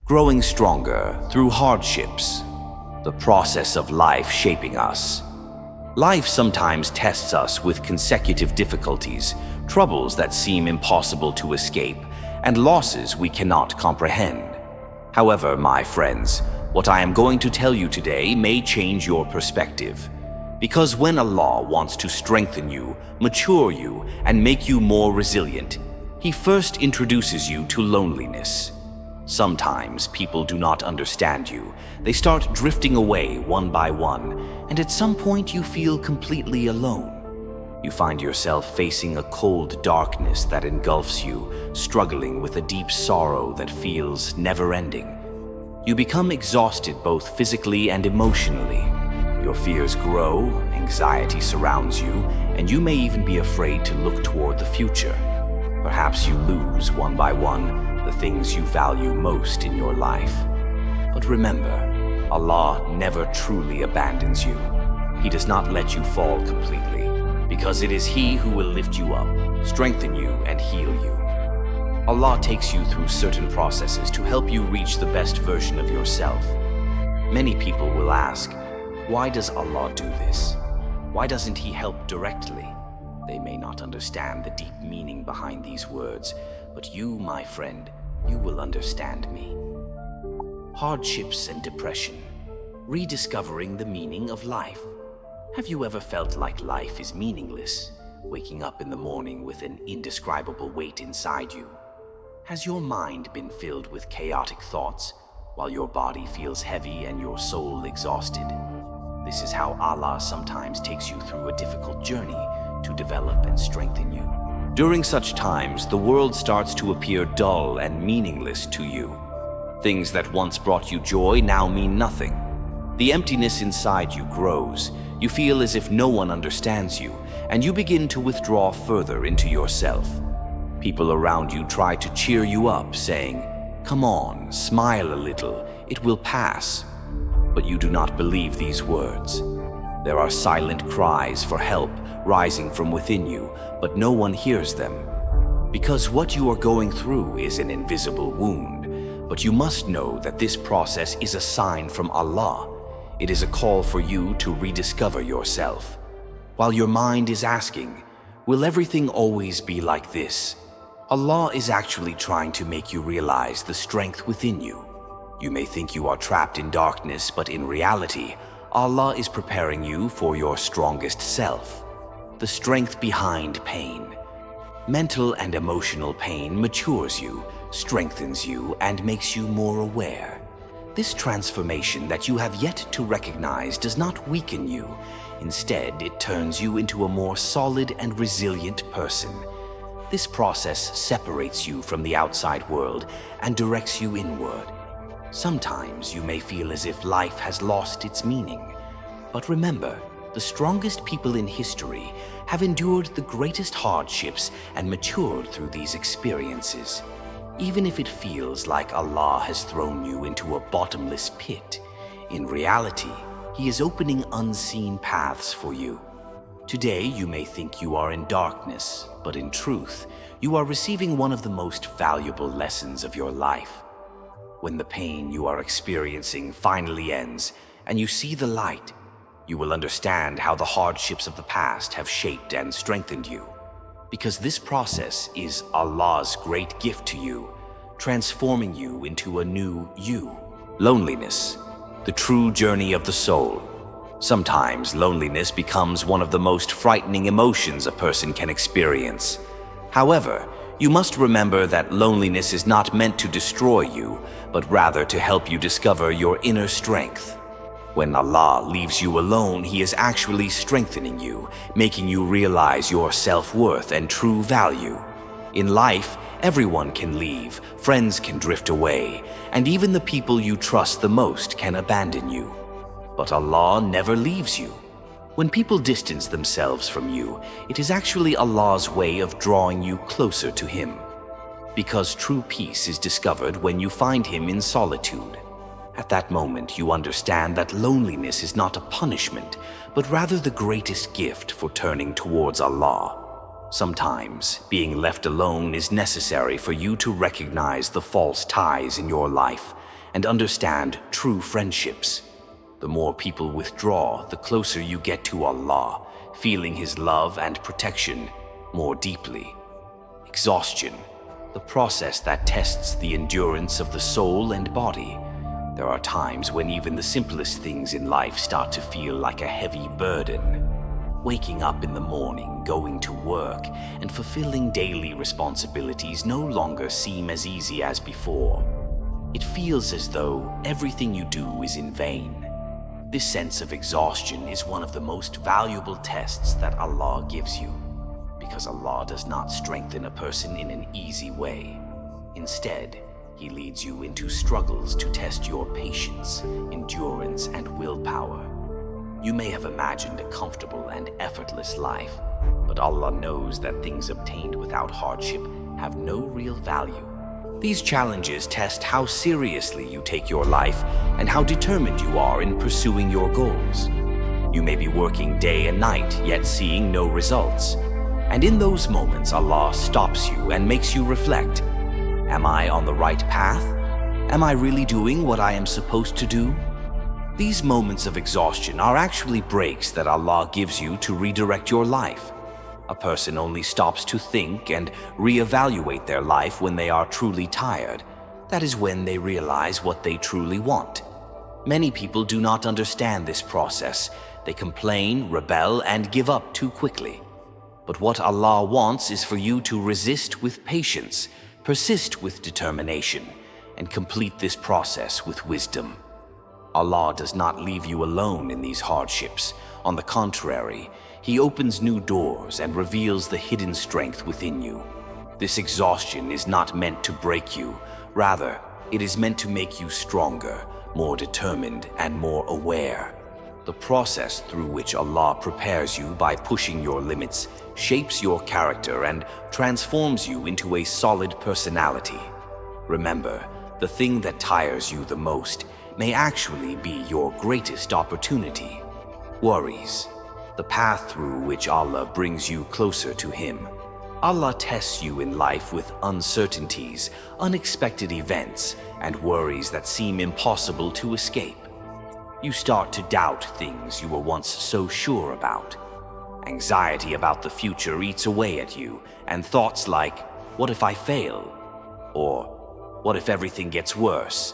growing stronger through hardships, the process of life shaping us. Life sometimes tests us with consecutive difficulties, troubles that seem impossible to escape, and losses we cannot comprehend. However, my friends, what I am going to tell you today may change your perspective. Because when Allah wants to strengthen you, mature you, and make you more resilient, He first introduces you to loneliness. Sometimes people do not understand you. They start drifting away one by one, and at some point you feel completely alone. You find yourself facing a cold darkness that engulfs you, struggling with a deep sorrow that feels never-ending. You become exhausted both physically and emotionally. Your fears grow, anxiety surrounds you, and you may even be afraid to look toward the future. Perhaps you lose one by one the things you value most in your life. But remember, Allah never truly abandons you. He does not let you fall completely, because it is He who will lift you up, strengthen you, and heal you. Allah takes you through certain processes to help you reach the best version of yourself. Many people will ask, why does Allah do this? Why doesn't He help directly? They may not understand the deep meaning behind these words, but you, my friend, you will understand me. Hardships and depression. Rediscovering the meaning of life. Have you ever felt like life is meaningless, waking up in the morning with an indescribable weight inside you? Has your mind been filled with chaotic thoughts, while your body feels heavy and your soul exhausted? This is how Allah sometimes takes you through a difficult journey to develop and strengthen you. During such times, the world starts to appear dull and meaningless to you. Things that once brought you joy now mean nothing. The emptiness inside you grows. You feel as if no one understands you, and you begin to withdraw further into yourself. People around you try to cheer you up, saying, "Come on, smile a little, it will pass." But you do not believe these words. There are silent cries for help rising from within you, but no one hears them. Because what you are going through is an invisible wound, but you must know that this process is a sign from Allah. It is a call for you to rediscover yourself. While your mind is asking, will everything always be like this? Allah is actually trying to make you realize the strength within you. You may think you are trapped in darkness, but in reality, Allah is preparing you for your strongest self. The strength behind pain. Mental and emotional pain matures you, strengthens you, and makes you more aware. This transformation that you have yet to recognize does not weaken you. Instead, it turns you into a more solid and resilient person. This process separates you from the outside world and directs you inward. Sometimes you may feel as if life has lost its meaning. But remember, the strongest people in history have endured the greatest hardships and matured through these experiences. Even if it feels like Allah has thrown you into a bottomless pit, in reality, He is opening unseen paths for you. Today, you may think you are in darkness, but in truth, you are receiving one of the most valuable lessons of your life. When the pain you are experiencing finally ends and you see the light, you will understand how the hardships of the past have shaped and strengthened you. Because this process is Allah's great gift to you, transforming you into a new you. Loneliness, the true journey of the soul. Sometimes loneliness becomes one of the most frightening emotions a person can experience. However, you must remember that loneliness is not meant to destroy you, but rather to help you discover your inner strength. When Allah leaves you alone, He is actually strengthening you, making you realize your self-worth and true value. In life, everyone can leave, friends can drift away, and even the people you trust the most can abandon you. But Allah never leaves you. When people distance themselves from you, it is actually Allah's way of drawing you closer to Him. Because true peace is discovered when you find Him in solitude. At that moment, you understand that loneliness is not a punishment, but rather the greatest gift for turning towards Allah. Sometimes, being left alone is necessary for you to recognize the false ties in your life and understand true friendships. The more people withdraw, the closer you get to Allah, feeling His love and protection more deeply. Exhaustion, the process that tests the endurance of the soul and body. There are times when even the simplest things in life start to feel like a heavy burden. Waking up in the morning, going to work, and fulfilling daily responsibilities no longer seem as easy as before. It feels as though everything you do is in vain. This sense of exhaustion is one of the most valuable tests that Allah gives you, because Allah does not strengthen a person in an easy way. Instead, He leads you into struggles to test your patience, endurance, and willpower. You may have imagined a comfortable and effortless life, but Allah knows that things obtained without hardship have no real value. These challenges test how seriously you take your life and how determined you are in pursuing your goals. You may be working day and night, yet seeing no results. And in those moments, Allah stops you and makes you reflect. Am I on the right path? Am I really doing what I am supposed to do? These moments of exhaustion are actually breaks that Allah gives you to redirect your life. A person only stops to think and reevaluate their life when they are truly tired. That is when they realize what they truly want. Many people do not understand this process. They complain, rebel, and give up too quickly. But what Allah wants is for you to resist with patience, persist with determination, and complete this process with wisdom. Allah does not leave you alone in these hardships. On the contrary, He opens new doors and reveals the hidden strength within you. This exhaustion is not meant to break you. Rather, it is meant to make you stronger, more determined, and more aware. The process through which Allah prepares you by pushing your limits shapes your character and transforms you into a solid personality. Remember, the thing that tires you the most may actually be your greatest opportunity. Worries, the path through which Allah brings you closer to Him. Allah tests you in life with uncertainties, unexpected events, and worries that seem impossible to escape. You start to doubt things you were once so sure about. Anxiety about the future eats away at you, and thoughts like, what if I fail? Or, what if everything gets worse?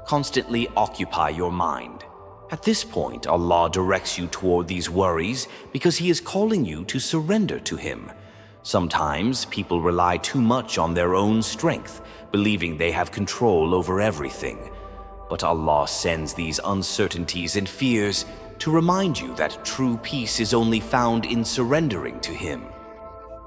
Constantly occupy your mind. At this point, Allah directs you toward these worries because He is calling you to surrender to Him. Sometimes people rely too much on their own strength, believing they have control over everything. But Allah sends these uncertainties and fears to remind you that true peace is only found in surrendering to Him.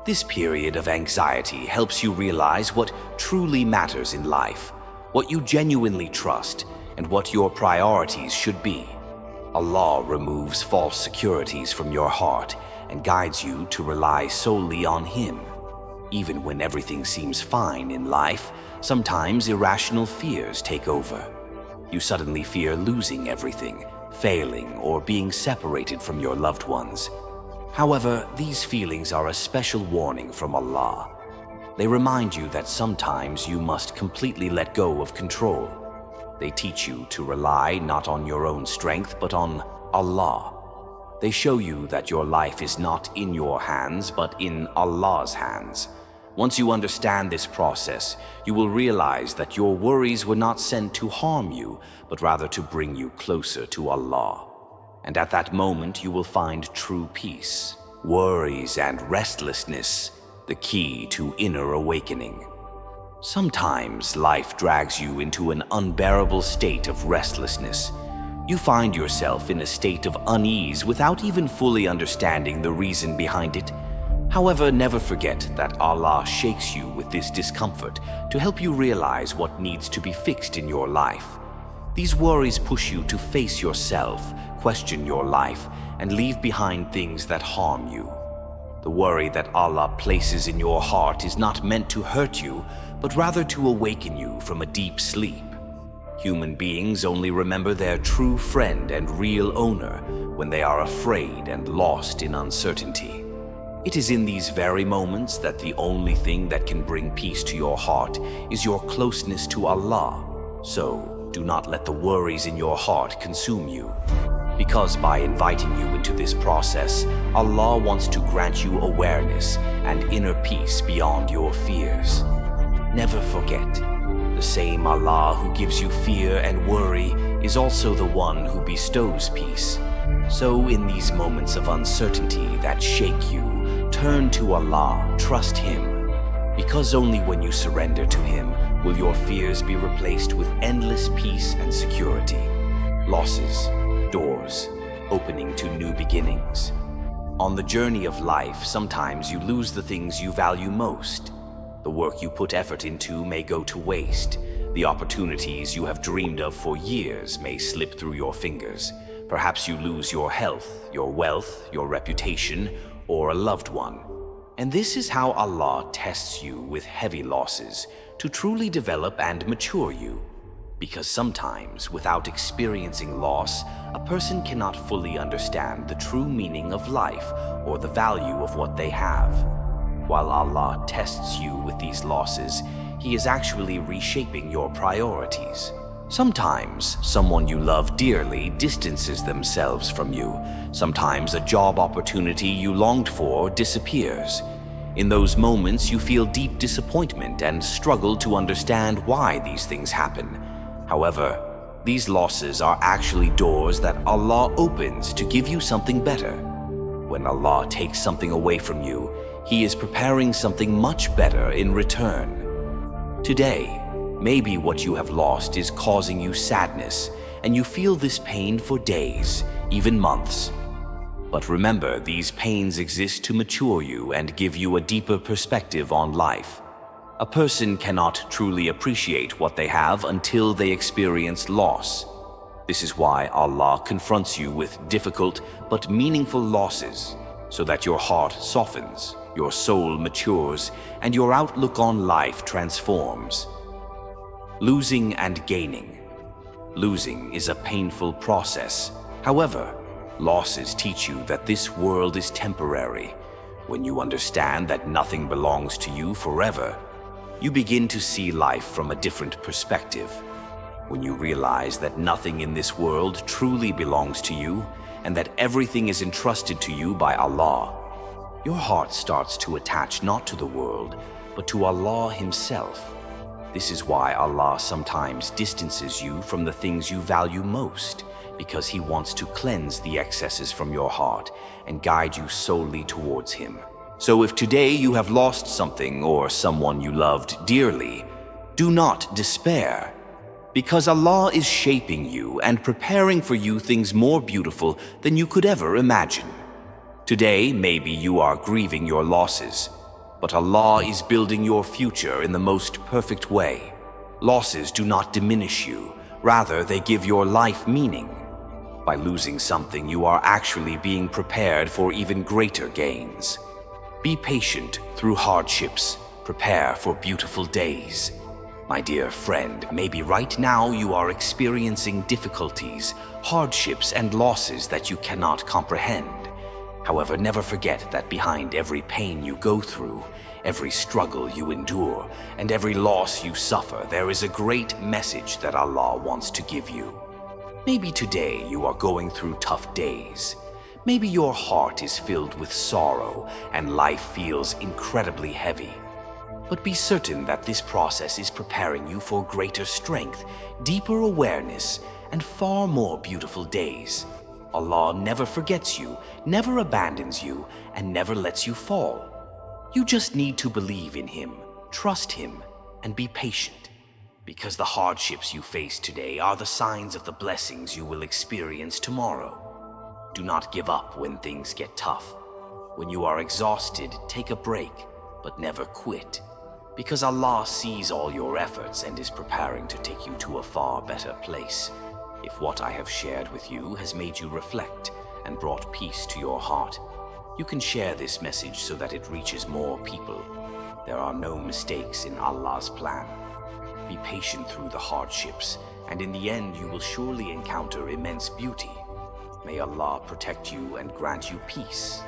This period of anxiety helps you realize what truly matters in life, what you genuinely trust, and what your priorities should be. Allah removes false securities from your heart and guides you to rely solely on Him. Even when everything seems fine in life, sometimes irrational fears take over. You suddenly fear losing everything, failing, or being separated from your loved ones. However, these feelings are a special warning from Allah. They remind you that sometimes you must completely let go of control. They teach you to rely not on your own strength, but on Allah. They show you that your life is not in your hands, but in Allah's hands. Once you understand this process, you will realize that your worries were not sent to harm you, but rather to bring you closer to Allah. And at that moment, you will find true peace. Worries and restlessness, the key to inner awakening. Sometimes life drags you into an unbearable state of restlessness. You find yourself in a state of unease without even fully understanding the reason behind it. However, never forget that Allah shakes you with this discomfort to help you realize what needs to be fixed in your life. These worries push you to face yourself, question your life, and leave behind things that harm you. The worry that Allah places in your heart is not meant to hurt you, but rather to awaken you from a deep sleep. Human beings only remember their true friend and real owner when they are afraid and lost in uncertainty. It is in these very moments that the only thing that can bring peace to your heart is your closeness to Allah. So, Do not let the worries in your heart consume you. Because by inviting you into this process, Allah wants to grant you awareness and inner peace beyond your fears. Never forget, the same Allah who gives you fear and worry is also the one who bestows peace. So in these moments of uncertainty that shake you, turn to Allah, trust Him. Because only when you surrender to Him will your fears be replaced with endless peace and security. Losses, doors, opening to new beginnings. On the journey of life, sometimes you lose the things you value most. The work you put effort into may go to waste. The opportunities you have dreamed of for years may slip through your fingers. Perhaps you lose your health, your wealth, your reputation, or a loved one. And this is how Allah tests you with heavy losses to truly develop and mature you. Because sometimes, without experiencing loss, a person cannot fully understand the true meaning of life or the value of what they have. While Allah tests you with these losses, He is actually reshaping your priorities. Sometimes, someone you love dearly distances themselves from you. Sometimes, a job opportunity you longed for disappears. In those moments, you feel deep disappointment and struggle to understand why these things happen. However, these losses are actually doors that Allah opens to give you something better. When Allah takes something away from you, He is preparing something much better in return. Today, maybe what you have lost is causing you sadness, and you feel this pain for days, even months. But remember, these pains exist to mature you and give you a deeper perspective on life. A person cannot truly appreciate what they have until they experience loss. This is why Allah confronts you with difficult but meaningful losses, so that your heart softens, your soul matures, and your outlook on life transforms. Losing and gaining. Losing is a painful process. However, losses teach you that this world is temporary. When you understand that nothing belongs to you forever, you begin to see life from a different perspective. When you realize that nothing in this world truly belongs to you, and that everything is entrusted to you by Allah, your heart starts to attach not to the world, but to Allah Himself. This is why Allah sometimes distances you from the things you value most, because He wants to cleanse the excesses from your heart and guide you solely towards Him. So if today you have lost something or someone you loved dearly, do not despair, because Allah is shaping you and preparing for you things more beautiful than you could ever imagine. Today, maybe you are grieving your losses, but Allah is building your future in the most perfect way. Losses do not diminish you, rather they give your life meaning. By losing something, you are actually being prepared for even greater gains. Be patient through hardships. Prepare for beautiful days. My dear friend, maybe right now you are experiencing difficulties, hardships, and losses that you cannot comprehend. However, never forget that behind every pain you go through, every struggle you endure, and every loss you suffer, there is a great message that Allah wants to give you. Maybe today you are going through tough days. Maybe your heart is filled with sorrow and life feels incredibly heavy. But be certain that this process is preparing you for greater strength, deeper awareness, and far more beautiful days. Allah never forgets you, never abandons you, and never lets you fall. You just need to believe in Him, trust Him, and be patient. Because the hardships you face today are the signs of the blessings you will experience tomorrow. Do not give up when things get tough. When you are exhausted, take a break, but never quit. Because Allah sees all your efforts and is preparing to take you to a far better place. If what I have shared with you has made you reflect and brought peace to your heart, you can share this message so that it reaches more people. There are no mistakes in Allah's plan. Be patient through the hardships, and in the end you will surely encounter immense beauty. May Allah protect you and grant you peace.